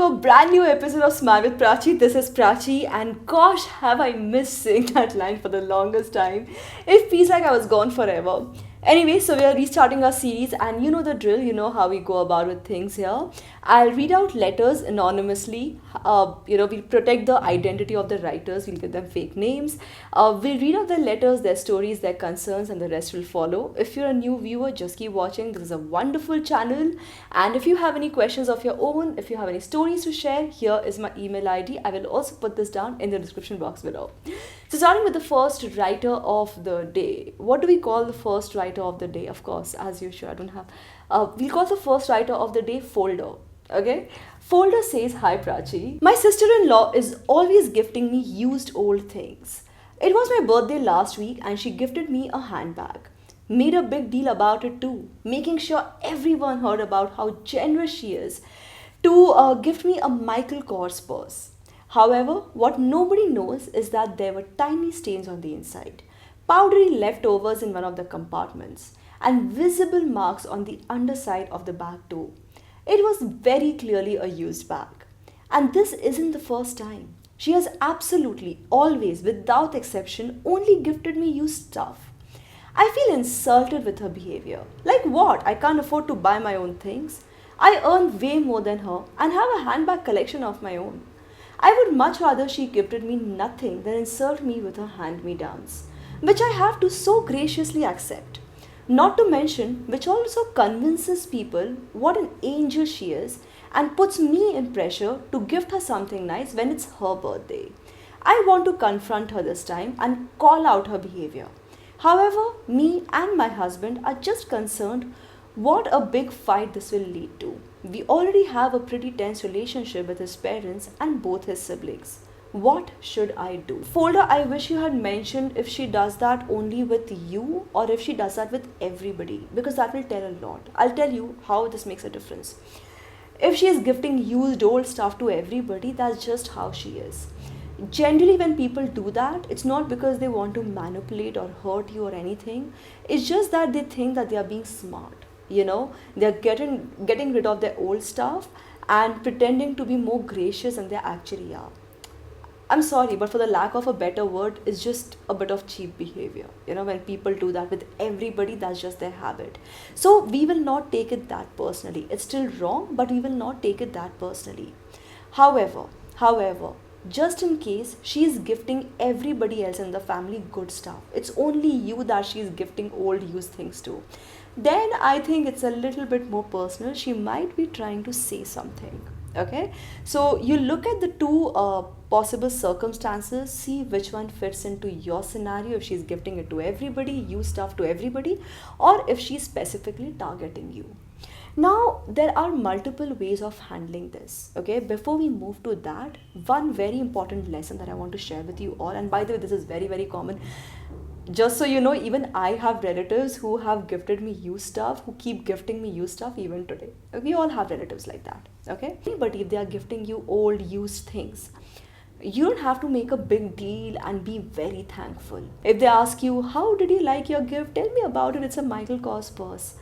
to a brand new episode of Smile with Prachi. This is Prachi, and gosh, have I missed saying that line for the longest time. It feels like I was gone forever. Anyway, so we are restarting our series, and you know the drill, you know how we go about with things here. I'll read out letters anonymously. We'll protect the identity of the writers, we'll give them fake names. We'll read out their letters, their stories, their concerns, and the rest will follow. If you're a new viewer, just keep watching. This is a wonderful channel. And if you have any questions of your own, if you have any stories to share, here is my email ID. I will also put this down in the description box below. So starting with the first writer of the day. What do we call the first writer of the day? Of course, as usual, I don't have. We'll call the first writer of the day Folder. Okay. Folder says, "Hi Prachi. My sister-in-law is always gifting me used old things. It was my birthday last week and she gifted me a handbag. Made a big deal about it too, making sure everyone heard about how generous she is to gift me a Michael Kors purse. However, what nobody knows is that there were tiny stains on the inside, powdery leftovers in one of the compartments, and visible marks on the underside of the bag too. It was very clearly a used bag. And this isn't the first time. She has absolutely, always, without exception, only gifted me used stuff. I feel insulted with her behavior. Like what? I can't afford to buy my own things. I earn way more than her and have a handbag collection of my own. I would much rather she gifted me nothing than insult me with her hand-me-downs, which I have to so graciously accept. Not to mention, which also convinces people what an angel she is and puts me in pressure to gift her something nice when it's her birthday. I want to confront her this time and call out her behavior. However, me and my husband are just concerned what a big fight this will lead to. We already have a pretty tense relationship with his parents and both his siblings. What should I do?" Folder, I wish you had mentioned if she does that only with you or if she does that with everybody, because that will tell a lot. I'll tell you how this makes a difference. If she is gifting used old stuff to everybody, that's just how she is. Generally, when people do that, it's not because they want to manipulate or hurt you or anything. It's just that they think that they are being smart. They're getting rid of their old stuff and pretending to be more gracious than they actually are. I'm sorry, but for the lack of a better word, it's just a bit of cheap behavior. When people do that with everybody, that's just their habit. So we will not take it that personally. It's still wrong, but we will not take it that personally. However, just in case she is gifting everybody else in the family good stuff, it's only you that she is gifting old used things to, then I think it's a little bit more personal. She might be trying to say something. Okay, so you look at the two possible circumstances, see which one fits into your scenario, if she's gifting it to everybody, you stuff to everybody, or if she's specifically targeting you. Now, there are multiple ways of handling this. Okay, before we move to that, one very important lesson that I want to share with you all, and by the way, this is very, very common. Just so you know, even I have relatives who have gifted me used stuff, who keep gifting me used stuff even today. We all have relatives like that. Okay, but if they are gifting you old used things, you don't have to make a big deal and be very thankful. If they ask you, "How did you like your gift? Tell me about it. It's a Michael Kors purse."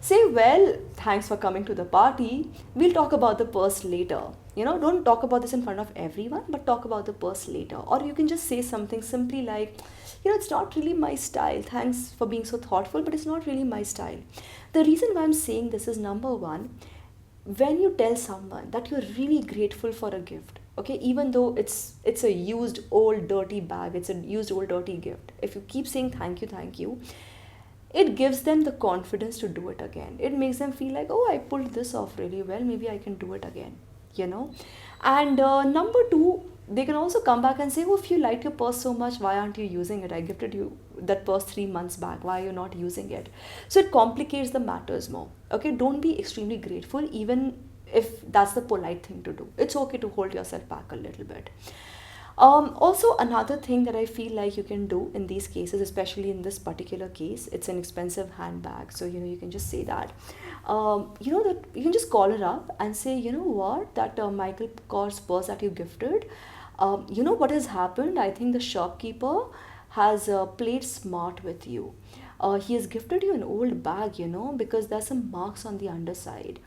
Say, "Well, thanks for coming to the party. We'll talk about the purse later." Don't talk about this in front of everyone, but talk about the purse later. Or you can just say something simply like, "It's not really my style. Thanks for being so thoughtful, but it's not really my style." The reason why I'm saying this is, number one, when you tell someone that you're really grateful for a gift, okay, even though it's a used old dirty bag, it's a used old dirty gift, if you keep saying thank you, it gives them the confidence to do it again. It makes them feel like, "Oh, I pulled this off really well, maybe I can do it again." And number two, they can also come back and say, "Oh, if you like your purse so much, why aren't you using it? I gifted you that purse 3 months back. Why are you not using it?" So it complicates the matters more. Okay, don't be extremely grateful, even if that's the polite thing to do. It's okay to hold yourself back a little bit. Also, another thing that I feel like you can do in these cases, especially in this particular case, it's an expensive handbag. So, you can just say that, that you can just call her up and say, "You know what, that Michael Kors purse that you gifted, what has happened? I think the shopkeeper has played smart with you. He has gifted you an old bag, because there's some marks on the underside.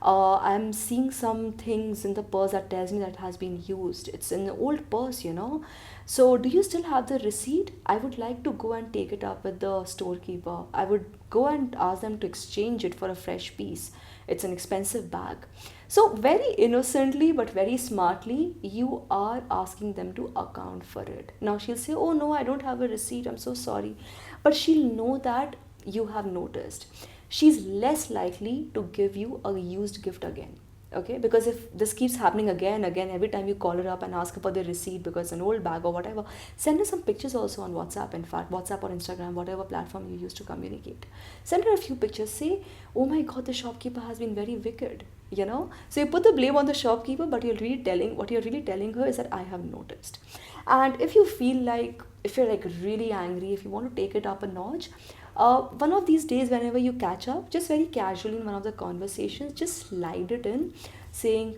I'm seeing some things in the purse that tells me that it has been used. It's an old purse, you know. So do you still have the receipt? I would like to go and take it up with the storekeeper. I would go and ask them to exchange it for a fresh piece. It's an expensive bag. So very innocently but very smartly, you are asking them to account for it. Now she'll say, "Oh no, I don't have a receipt. I'm so sorry." But she'll know that you have noticed. She's less likely to give you a used gift again. Okay, because if this keeps happening again every time you call her up and ask her for the receipt because it's an old bag or whatever, send her some pictures also on WhatsApp. In fact, WhatsApp or Instagram, whatever platform you use to communicate, send her a few pictures. Say, "Oh my god, the shopkeeper has been very wicked," you know. So you put the blame on the shopkeeper, but what you're really telling her is that I have noticed. And if you feel like, if you're like really angry, if you want to take it up a notch, one of these days, whenever you catch up, just very casually in one of the conversations, just slide it in, saying,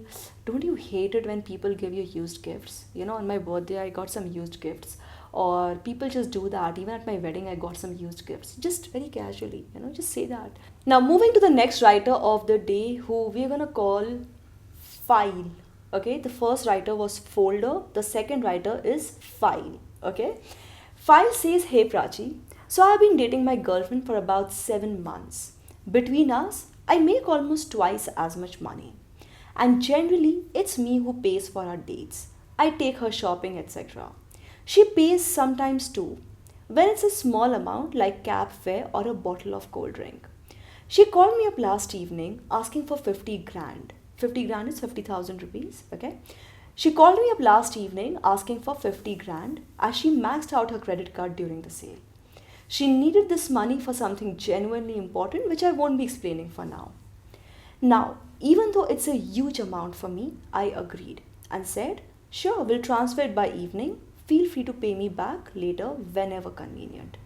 "Don't you hate it when people give you used gifts? You know, on my birthday, I got some used gifts." Or people just do that. Even at my wedding, I got some used gifts. Just very casually, you know, just say that. Now, moving to the next writer of the day, who we're gonna call File. Okay, the first writer was Folder, the second writer is File. Okay, File says, "Hey Prachi, so I've been dating my girlfriend for about 7 months. Between us, I make almost twice as much money. And generally, it's me who pays for our dates. I take her shopping, etc. She pays sometimes too, when it's a small amount like cab fare or a bottle of cold drink. She called me up last evening asking for 50 grand. 50 grand is 50,000 rupees, okay? She called me up last evening asking for 50 grand as she maxed out her credit card during the sale. She needed this money for something genuinely important, which I won't be explaining for now. Now, even though it's a huge amount for me, I agreed and said, sure, we'll transfer it by evening. Feel free to pay me back later whenever convenient.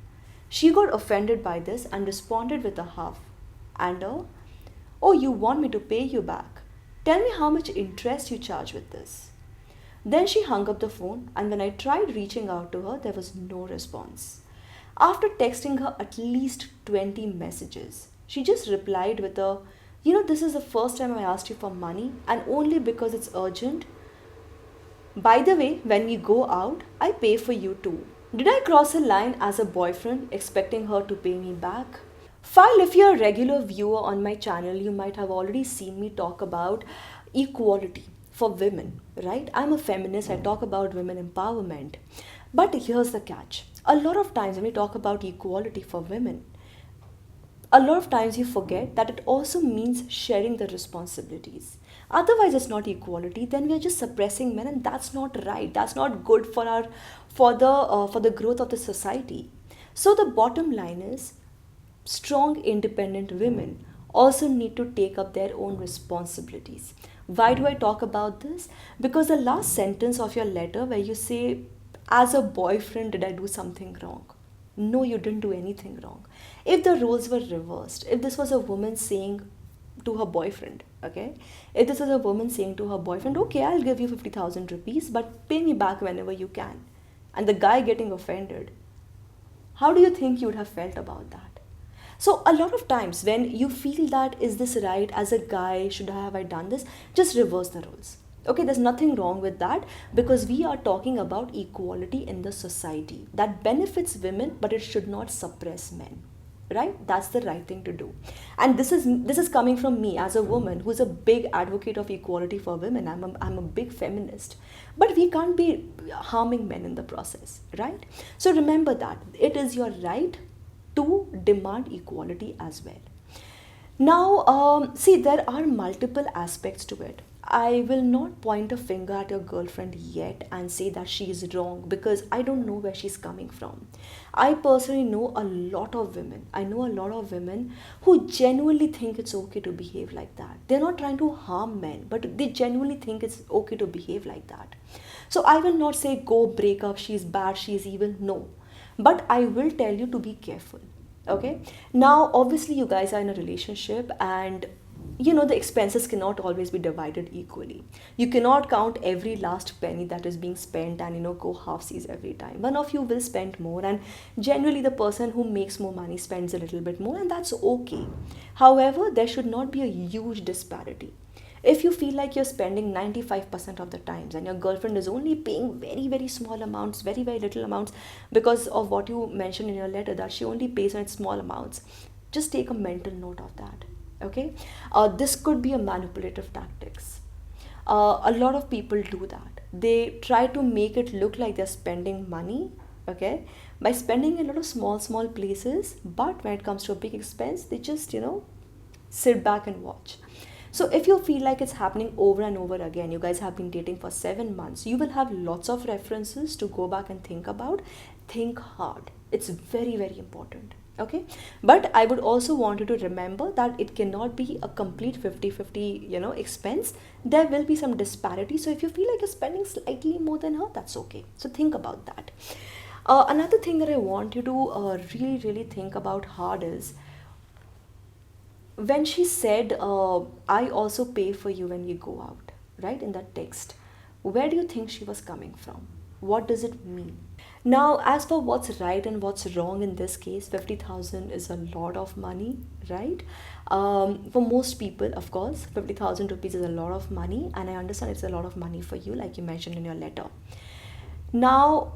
She got offended by this and responded with a huff and a, oh, you want me to pay you back? Tell me how much interest you charge with this." Then she hung up the phone, and when I tried reaching out to her, there was no response. After texting her at least 20 messages, she just replied with a, this is the first time I asked you for money and only because it's urgent. By the way, when we go out, I pay for you too. Did I cross a line as a boyfriend expecting her to pay me back? File, if you're a regular viewer on my channel, you might have already seen me talk about equality for women, right? I'm a feminist, I talk about women empowerment. But here's the catch. A lot of times when we talk about equality for women, a lot of times you forget that it also means sharing the responsibilities. Otherwise, it's not equality. Then we are just suppressing men, and that's not right. That's not good for the growth of the society. So the bottom line is, strong, independent women also need to take up their own responsibilities. Why do I talk about this? Because the last sentence of your letter, where you say, as a boyfriend, did I do something wrong? No, you didn't do anything wrong. If the roles were reversed, if this was a woman saying to her boyfriend, okay, if this was a woman saying to her boyfriend, okay, I'll give you 50,000 rupees, but pay me back whenever you can, and the guy getting offended, how do you think you would have felt about that? So a lot of times when you feel that, is this right, as a guy, have I done this, just reverse the roles. Okay, there's nothing wrong with that, because we are talking about equality in the society that benefits women, but it should not suppress men, right? That's the right thing to do. And this is coming from me as a woman who's a big advocate of equality for women. I'm a big feminist, but we can't be harming men in the process, right? So remember that it is your right to demand equality as well. Now, see, there are multiple aspects to it. I will not point a finger at your girlfriend yet and say that she is wrong, because I don't know where she's coming from. I personally know a lot of women. I know a lot of women who genuinely think it's okay to behave like that. They're not trying to harm men, but they genuinely think it's okay to behave like that. So I will not say go break up, she's bad, she's evil. No. But I will tell you to be careful. Okay? Now, obviously, you guys are in a relationship, and the expenses cannot always be divided equally. You cannot count every last penny that is being spent and go half-seas every time. One of you will spend more, and generally the person who makes more money spends a little bit more, and that's okay. However, there should not be a huge disparity. If you feel like you're spending 95% of the times and your girlfriend is only paying very very small amounts, very very little amounts, because of what you mentioned in your letter, that she only pays on small amounts, just take a mental note of that. Okay. This could be a manipulative tactics. A lot of people do that. They try to make it look like they're spending money, okay, by spending in a lot of small places, but when it comes to a big expense, they just sit back and watch. So if you feel like it's happening over and over again, you guys have been dating for 7 months, you will have lots of references to go back and think about. Think hard. It's very very important. Okay. But I would also want you to remember that it cannot be a complete 50-50 expense. There will be some disparity. So if you feel like you're spending slightly more than her, that's okay. So think about that. Another thing that I want you to really really think about hard is when she said, I also pay for you when we go out, right, in that text. Where do you think she was coming from? What does it mean? Now, as for what's right and what's wrong in this case, 50,000 is a lot of money, right? For most people, of course, 50,000 rupees is a lot of money, and I understand it's a lot of money for you, like you mentioned in your letter. Now,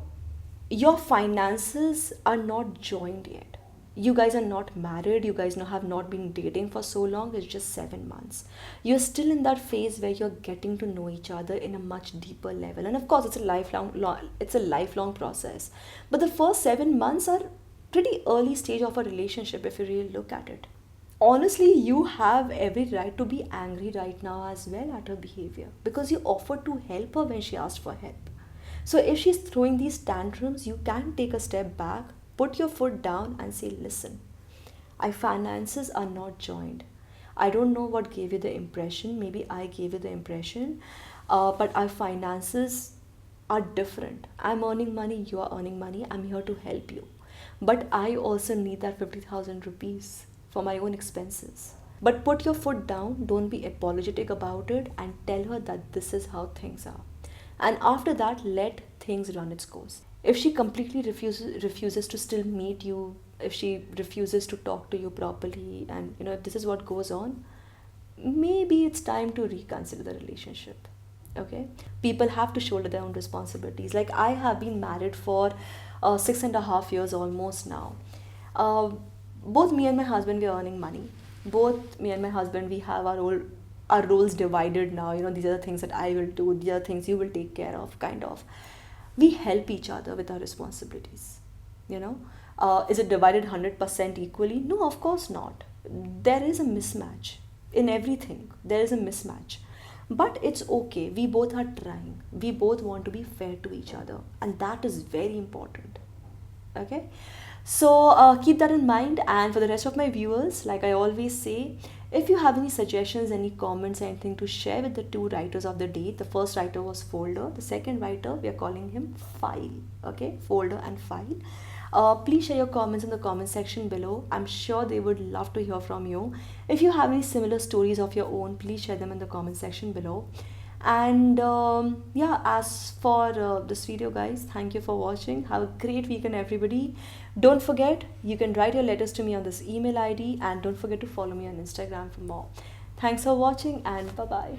your finances are not joined yet. You guys are not married, you guys have not been dating for so long, it's just 7 months. You're still in that phase where you're getting to know each other in a much deeper level. And of course, it's a lifelong process. But the first 7 months are pretty early stage of a relationship if you really look at it. Honestly, you have every right to be angry right now as well at her behavior, because you offered to help her when she asked for help. So if she's throwing these tantrums, you can take a step back, put your foot down and say, listen, our finances are not joined. I don't know what gave you the impression. Maybe I gave you the impression. But our finances are different. I'm earning money, you are earning money. I'm here to help you. But I also need that 50,000 rupees for my own expenses. But put your foot down, don't be apologetic about it, and tell her that this is how things are. And after that, let things run its course. If she completely refuses to still meet you, if she refuses to talk to you properly, and if this is what goes on, maybe it's time to reconsider the relationship. Okay. People have to shoulder their own responsibilities. Like, I have been married for 6.5 years almost now. Both me and my husband, we are earning money. Both me and my husband, we have our roles divided now. These are the things that I will do, these are the things you will take care of, kind of. We help each other with our responsibilities. Is it divided 100% equally? No, of course not. There is a mismatch in everything. There is a mismatch. But it's okay. We both are trying. We both want to be fair to each other. And that is very important. Okay? So keep that in mind. And for the rest of my viewers, like I always say, if you have any suggestions, any comments, anything to share with the two writers of the day, the first writer was Folder. The second writer, we are calling him File. Okay, Folder and File. Please share your comments in the comment section below. I'm sure they would love to hear from you. If you have any similar stories of your own, please share them in the comment section below. And yeah, as for this video, guys, thank you for watching. Have a great weekend, everybody. Don't forget, you can write your letters to me on this email ID, and don't forget to follow me on Instagram for more. Thanks for watching, and bye bye.